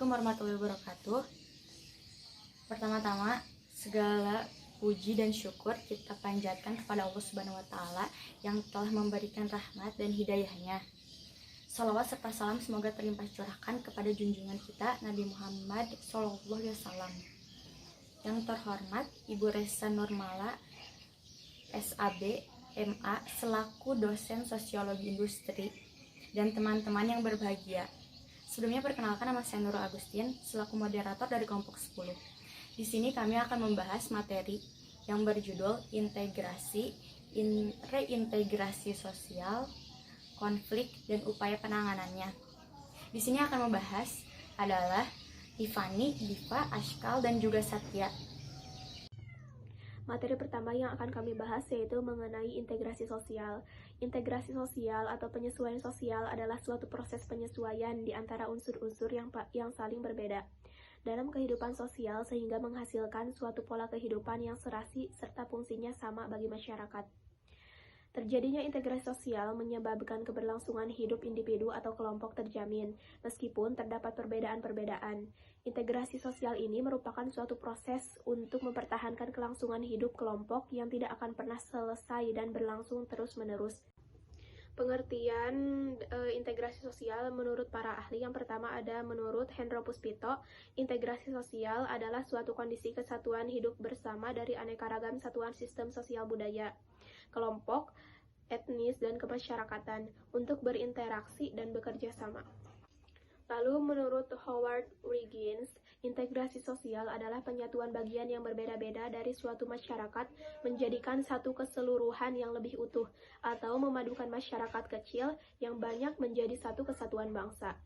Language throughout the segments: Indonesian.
Assalamualaikum warahmatullahi wabarakatuh. Pertama-tama, segala puji dan syukur kita panjatkan kepada Allah Subhanahu wa Ta'ala yang telah memberikan rahmat dan hidayahnya. Salawat serta salam semoga terlimpah curahkan kepada junjungan kita Nabi Muhammad SAW. Yang terhormat Ibu Resa Nurmala, SAB, MA, selaku dosen sosiologi industri, dan teman-teman yang berbahagia. Sebelumnya perkenalkan, nama saya Nurul Agustin selaku moderator dari kelompok 10. Di sini kami akan membahas materi yang berjudul reintegrasi sosial, konflik, dan upaya penanganannya. Di sini akan membahas adalah Tiffany, Diva, Ashkal, dan juga Satya. Materi pertama yang akan kami bahas yaitu mengenai integrasi sosial. Integrasi sosial atau penyesuaian sosial adalah suatu proses penyesuaian di antara unsur-unsur yang saling berbeda dalam kehidupan sosial sehingga menghasilkan suatu pola kehidupan yang serasi serta fungsinya sama bagi masyarakat. Terjadinya integrasi sosial menyebabkan keberlangsungan hidup individu atau kelompok terjamin, meskipun terdapat perbedaan-perbedaan. Integrasi sosial ini merupakan suatu proses untuk mempertahankan kelangsungan hidup kelompok yang tidak akan pernah selesai dan berlangsung terus-menerus. Pengertian integrasi sosial menurut para ahli, yang pertama ada menurut Hendro Puspito, integrasi sosial adalah suatu kondisi kesatuan hidup bersama dari aneka ragam satuan sistem sosial budaya, kelompok, etnis, dan kemasyarakatan untuk berinteraksi dan bekerja sama. Lalu menurut Howard Wiggins, integrasi sosial adalah penyatuan bagian yang berbeda-beda dari suatu masyarakat menjadikan satu keseluruhan yang lebih utuh, atau memadukan masyarakat kecil yang banyak menjadi satu kesatuan bangsa.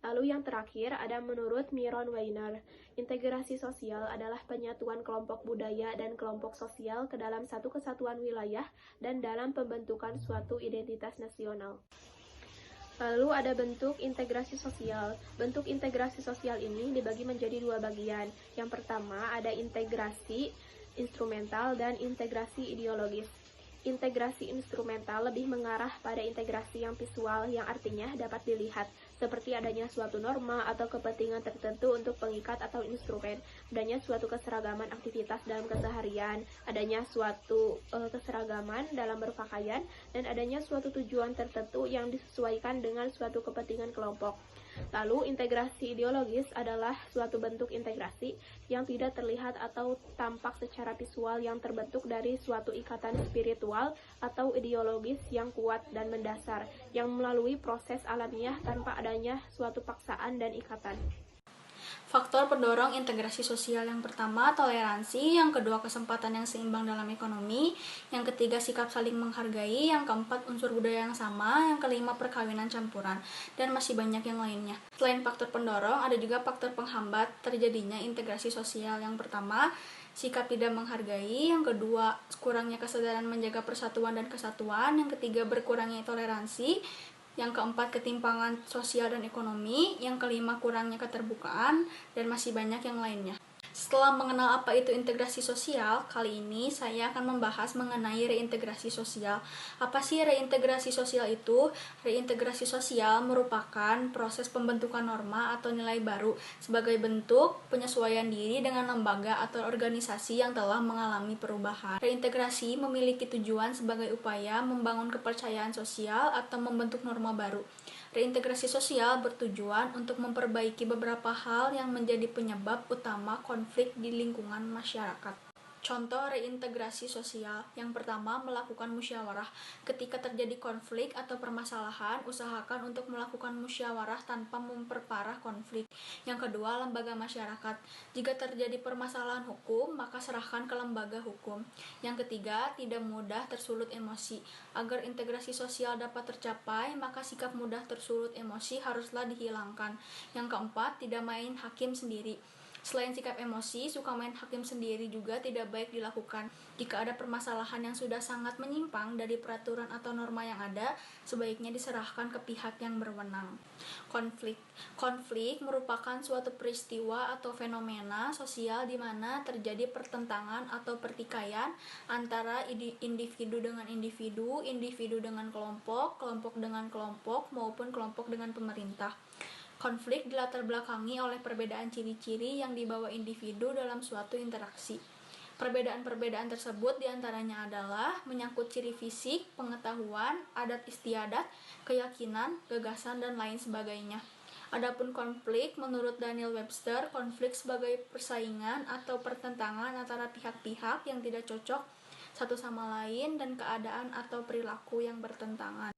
Lalu yang terakhir ada menurut Myron Weiner, integrasi sosial adalah penyatuan kelompok budaya dan kelompok sosial ke dalam satu kesatuan wilayah dan dalam pembentukan suatu identitas nasional. Lalu ada bentuk integrasi sosial. Bentuk integrasi sosial ini dibagi menjadi dua bagian. Yang pertama ada integrasi instrumental dan integrasi ideologis. Integrasi instrumental lebih mengarah pada integrasi yang visual, yang artinya dapat dilihat, seperti adanya suatu norma atau kepentingan tertentu untuk pengikat atau instrumen, adanya suatu keseragaman aktivitas dalam keseharian, adanya suatu keseragaman dalam berpakaian, dan adanya suatu tujuan tertentu yang disesuaikan dengan suatu kepentingan kelompok. Lalu integrasi ideologis adalah suatu bentuk integrasi yang tidak terlihat atau tampak secara visual, yang terbentuk dari suatu ikatan spiritual atau ideologis yang kuat dan mendasar, yang melalui proses alamiah tanpa adanya suatu paksaan dan ikatan. Faktor pendorong integrasi sosial yang pertama, toleransi, yang kedua, kesempatan yang seimbang dalam ekonomi, yang ketiga, sikap saling menghargai, yang keempat, unsur budaya yang sama, yang kelima, perkawinan campuran, dan masih banyak yang lainnya. Selain faktor pendorong, ada juga faktor penghambat terjadinya integrasi sosial. Yang pertama, sikap tidak menghargai, yang kedua, kurangnya kesadaran menjaga persatuan dan kesatuan, yang ketiga, berkurangnya toleransi, yang keempat, ketimpangan sosial dan ekonomi, yang kelima, kurangnya keterbukaan, dan masih banyak yang lainnya. Setelah mengenal apa itu integrasi sosial, kali ini saya akan membahas mengenai reintegrasi sosial. Apa sih reintegrasi sosial itu? Reintegrasi sosial merupakan proses pembentukan norma atau nilai baru sebagai bentuk penyesuaian diri dengan lembaga atau organisasi yang telah mengalami perubahan. Reintegrasi memiliki tujuan sebagai upaya membangun kepercayaan sosial atau membentuk norma baru. Reintegrasi sosial bertujuan untuk memperbaiki beberapa hal yang menjadi penyebab utama konflik di lingkungan masyarakat. Contoh reintegrasi sosial. Yang pertama, melakukan musyawarah. Ketika terjadi konflik atau permasalahan, usahakan untuk melakukan musyawarah tanpa memperparah konflik. Yang kedua, lembaga masyarakat. Jika terjadi permasalahan hukum, maka serahkan ke lembaga hukum. Yang ketiga, tidak mudah tersulut emosi. Agar integrasi sosial dapat tercapai, maka sikap mudah tersulut emosi haruslah dihilangkan. Yang keempat, tidak main hakim sendiri. Selain sikap emosi, suka main hakim sendiri juga tidak baik dilakukan. Jika ada permasalahan yang sudah sangat menyimpang dari peraturan atau norma yang ada, sebaiknya diserahkan ke pihak yang berwenang. Konflik merupakan suatu peristiwa atau fenomena sosial di mana terjadi pertentangan atau pertikaian antara individu dengan individu dengan kelompok, kelompok dengan kelompok, maupun kelompok dengan pemerintah. Konflik dilatar belakangi oleh perbedaan ciri-ciri yang dibawa individu dalam suatu interaksi. Perbedaan-perbedaan tersebut diantaranya adalah menyangkut ciri fisik, pengetahuan, adat istiadat, keyakinan, gagasan, dan lain sebagainya. Adapun konflik, menurut Daniel Webster, konflik sebagai persaingan atau pertentangan antara pihak-pihak yang tidak cocok satu sama lain dan keadaan atau perilaku yang bertentangan.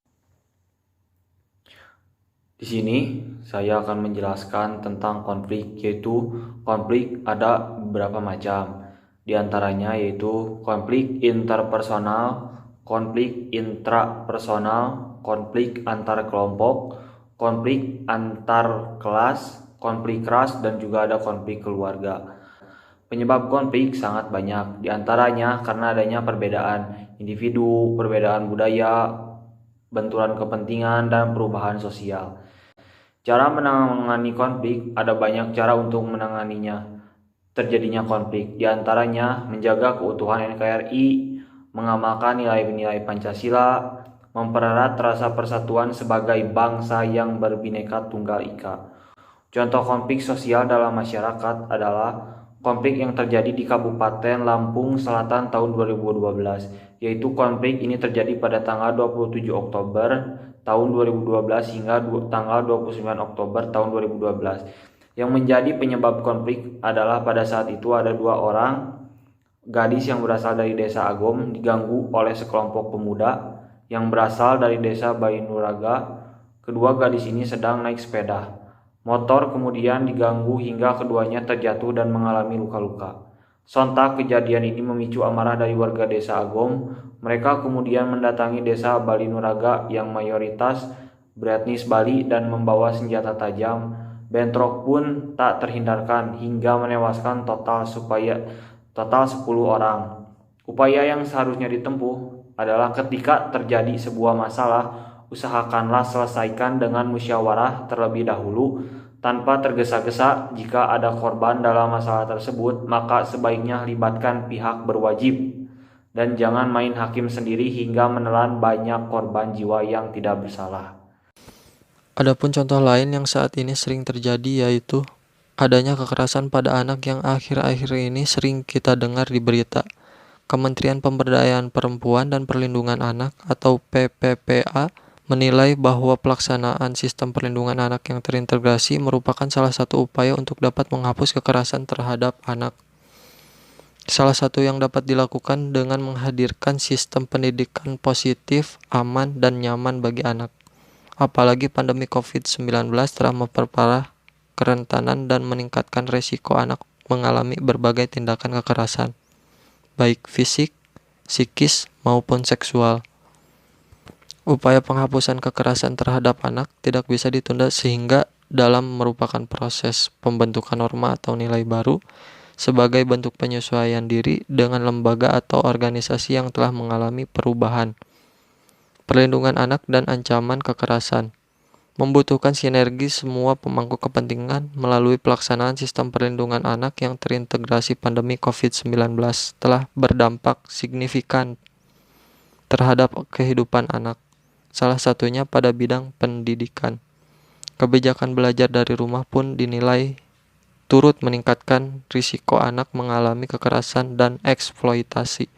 Di sini saya akan menjelaskan tentang konflik, yaitu konflik ada beberapa macam. Di antaranya yaitu konflik interpersonal, konflik intrapersonal, konflik antar kelompok, konflik antar kelas, konflik ras, dan juga ada konflik keluarga. Penyebab konflik sangat banyak, di antaranya karena adanya perbedaan individu, perbedaan budaya, benturan kepentingan, dan perubahan sosial. Cara menangani konflik, ada banyak cara untuk menanganinya terjadinya konflik. Di antaranya menjaga keutuhan NKRI, mengamalkan nilai-nilai Pancasila, mempererat rasa persatuan sebagai bangsa yang berbineka tunggal ika. Contoh konflik sosial dalam masyarakat adalah konflik yang terjadi di Kabupaten Lampung Selatan tahun 2012, yaitu konflik ini terjadi pada tanggal 27 Oktober tahun 2012 hingga tanggal 29 Oktober tahun 2012. Yang menjadi penyebab konflik adalah pada saat itu ada 2 orang gadis yang berasal dari desa Agom diganggu oleh sekelompok pemuda yang berasal dari desa Bainuraga. Kedua gadis ini sedang naik sepeda motor, kemudian diganggu hingga keduanya terjatuh dan mengalami luka-luka. Sontak kejadian ini memicu amarah dari warga desa Agom. Mereka kemudian mendatangi desa Balinuraga yang mayoritas beretnis Bali dan membawa senjata tajam. Bentrok pun tak terhindarkan hingga menewaskan total 10 orang. Upaya yang seharusnya ditempuh adalah ketika terjadi sebuah masalah, usahakanlah selesaikan dengan musyawarah terlebih dahulu tanpa tergesa-gesa. Jika ada korban dalam masalah tersebut, maka sebaiknya libatkan pihak berwajib dan jangan main hakim sendiri hingga menelan banyak korban jiwa yang tidak bersalah. Adapun contoh lain yang saat ini sering terjadi yaitu adanya kekerasan pada anak yang akhir-akhir ini sering kita dengar di berita. Kementerian Pemberdayaan Perempuan dan Perlindungan Anak atau PPPA menilai bahwa pelaksanaan sistem perlindungan anak yang terintegrasi merupakan salah satu upaya untuk dapat menghapus kekerasan terhadap anak. Salah satu yang dapat dilakukan dengan menghadirkan sistem pendidikan positif, aman, dan nyaman bagi anak. Apalagi pandemi COVID-19 telah memperparah kerentanan dan meningkatkan resiko anak mengalami berbagai tindakan kekerasan, baik fisik, psikis, maupun seksual. Upaya penghapusan kekerasan terhadap anak tidak bisa ditunda sehingga dalam merupakan proses pembentukan norma atau nilai baru sebagai bentuk penyesuaian diri dengan lembaga atau organisasi yang telah mengalami perubahan. Perlindungan anak dan ancaman kekerasan membutuhkan sinergi semua pemangku kepentingan melalui pelaksanaan sistem perlindungan anak yang terintegrasi. Pandemi COVID-19 telah berdampak signifikan terhadap kehidupan anak, salah satunya pada bidang pendidikan. Kebijakan belajar dari rumah pun dinilai turut meningkatkan risiko anak mengalami kekerasan dan eksploitasi.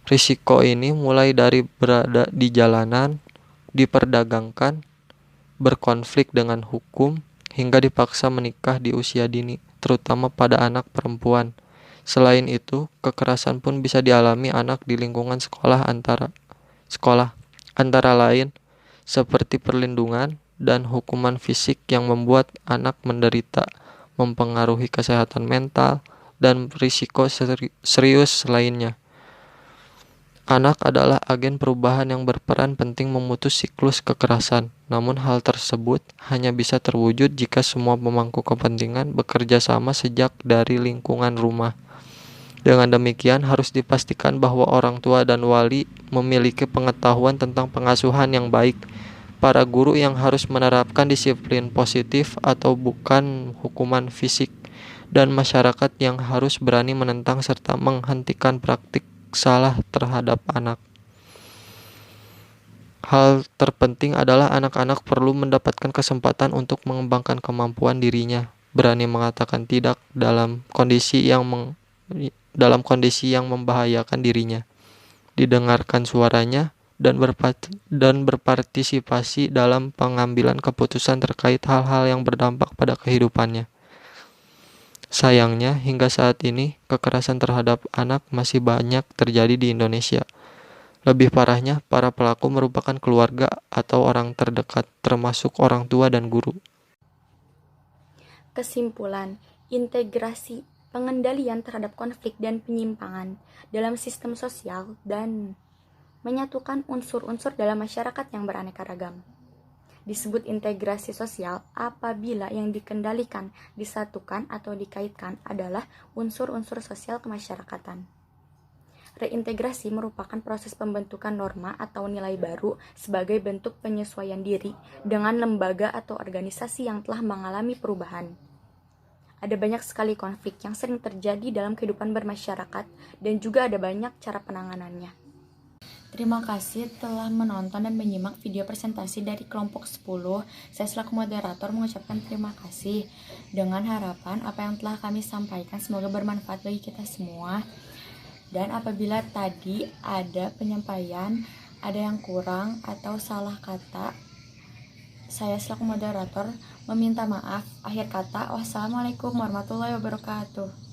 Risiko ini mulai dari berada di jalanan, diperdagangkan, berkonflik dengan hukum, hingga dipaksa menikah di usia dini, terutama pada anak perempuan. Selain itu, kekerasan pun bisa dialami anak di lingkungan sekolah antara lain seperti perlindungan dan hukuman fisik yang membuat anak menderita, mempengaruhi kesehatan mental, dan risiko serius lainnya. Anak adalah agen perubahan yang berperan penting memutus siklus kekerasan. Namun hal tersebut hanya bisa terwujud jika semua pemangku kepentingan bekerja sama sejak dari lingkungan rumah. Dengan demikian harus dipastikan bahwa orang tua dan wali memiliki pengetahuan tentang pengasuhan yang baik. Para guru yang harus menerapkan disiplin positif atau bukan hukuman fisik, dan masyarakat yang harus berani menentang serta menghentikan praktik salah terhadap anak. hal terpenting adalah anak-anak perlu mendapatkan kesempatan untuk mengembangkan kemampuan dirinya, berani mengatakan tidak dalam kondisi yang membahayakan dirinya, didengarkan suaranya, dan berpartisipasi dalam pengambilan keputusan terkait hal-hal yang berdampak pada kehidupannya. Sayangnya, hingga saat ini, kekerasan terhadap anak masih banyak terjadi di Indonesia. Lebih parahnya, para pelaku merupakan keluarga atau orang terdekat, termasuk orang tua dan guru. Kesimpulan, integrasi pengendalian terhadap konflik dan penyimpangan dalam sistem sosial dan menyatukan unsur-unsur dalam masyarakat yang beraneka ragam. Disebut integrasi sosial apabila yang dikendalikan, disatukan atau dikaitkan adalah unsur-unsur sosial kemasyarakatan. Reintegrasi merupakan proses pembentukan norma atau nilai baru sebagai bentuk penyesuaian diri dengan lembaga atau organisasi yang telah mengalami perubahan. Ada banyak sekali konflik yang sering terjadi dalam kehidupan bermasyarakat dan juga ada banyak cara penanganannya. Terima kasih telah menonton dan menyimak video presentasi dari kelompok 10. Saya selaku moderator mengucapkan terima kasih dengan harapan apa yang telah kami sampaikan semoga bermanfaat bagi kita semua. Dan apabila tadi ada penyampaian, ada yang kurang atau salah kata, saya selaku moderator meminta maaf. Akhir kata, wassalamualaikum warahmatullahi wabarakatuh.